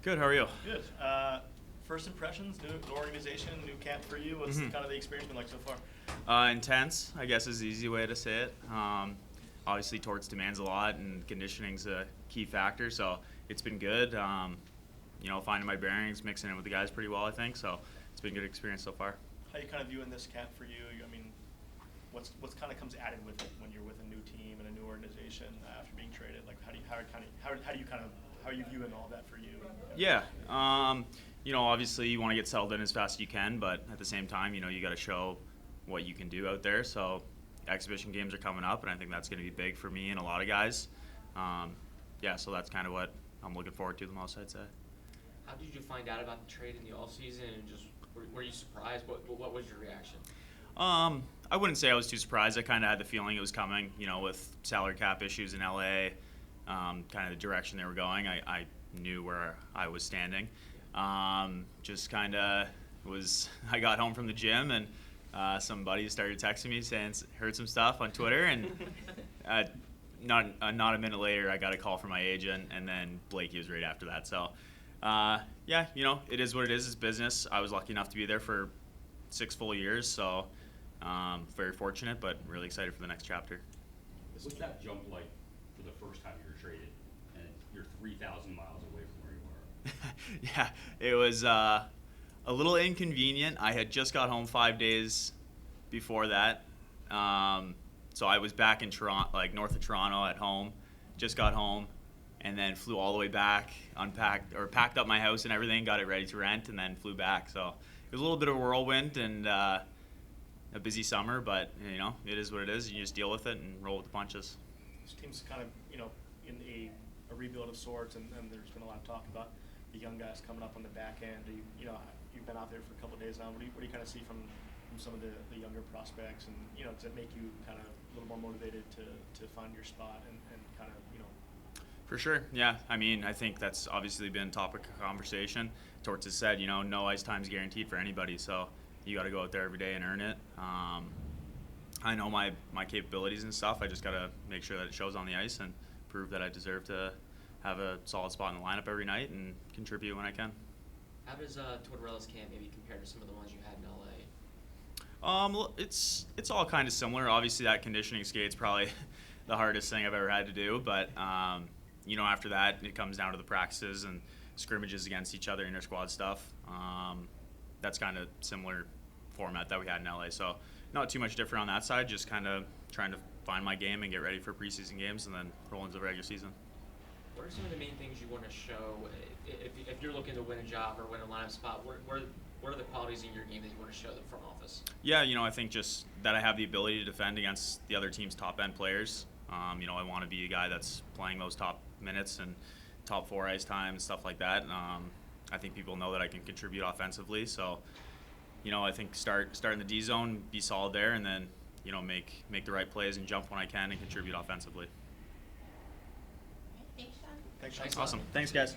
Good. How are you? Good. First impressions, new organization, new camp for you. What's kind of the experience been like so far? Intense, I guess, is the easy way to say it. Obviously, torts demands a lot, and conditioning's a key factor. So it's been good. Finding my bearings, mixing in with the guys pretty well, I think. So it's been a good experience so far. How you kind of viewing this camp for you? I mean, what's kind of comes added with it when you're with a new team and a new organization after being traded? Like, how are you viewing all that for you? Yeah. Obviously you want to get settled in as fast as you can, but at the same time, you got to show what you can do out there. So exhibition games are coming up, and I think that's going to be big for me and a lot of guys. So that's kind of what I'm looking forward to the most, I'd say. How did you find out about the trade in the offseason, and just were you surprised? What was your reaction? I wouldn't say I was too surprised. I kind of had the feeling it was coming, with salary cap issues in LA, kind of the direction they were going. I knew where I was standing. Just kind of I got home from the gym, and some buddies started texting me saying heard some stuff on Twitter, and not a minute later I got a call from my agent, and then Blakey was right after that. So it is what it is. It's business. I was lucky enough to be there for 6 full years, so very fortunate, but really excited for the next chapter. What's that jump like for the first time you were traded, and you're 3,000 miles away from where you were? Yeah, it was a little inconvenient. I had just got home 5 days before that, so I was back in Toronto, like north of Toronto, at home. Just got home, and then flew all the way back, packed up my house and everything, got it ready to rent, and then flew back. So it was a little bit of a whirlwind and a busy summer, but it is what it is. You just deal with it and roll with the punches. This team's kind of in a rebuild of sorts, and there's been a lot of talk about the young guys coming up on the back end. You've been out there for a couple of days now. What do you kind of see from some of the younger prospects, and does it make you kind of a little more motivated to find your spot and kind of For sure, yeah. I mean, I think that's obviously been a topic of conversation. Torts has said, no ice time's guaranteed for anybody, so you got to go out there every day and earn it. I know my capabilities and stuff. I just got to make sure that it shows on the ice and prove that I deserve to have a solid spot in the lineup every night and contribute when I can. How does Tortorella's camp maybe compare to some of the ones you had in LA? It's all kind of similar. Obviously, that conditioning skate's probably the hardest thing I've ever had to do, but after that, it comes down to the practices and scrimmages against each other, inter-squad stuff. That's kind of similar format that we had in LA, so not too much different on that side, just kind of trying to find my game and get ready for preseason games and then roll into the regular season. What are some of the main things you want to show if you're looking to win a job or win a lineup spot? What are the qualities in your game that you want to show the front office? Yeah, I think just that I have the ability to defend against the other team's top-end players. I want to be a guy that's playing those top minutes and top 4 ice time and stuff like that. I think people know that I can contribute offensively, so I think start in the D zone, be solid there, and then make the right plays and jump when I can and contribute offensively. Thanks, Sean. thanks, Sean. Thanks. Awesome. Thanks, guys.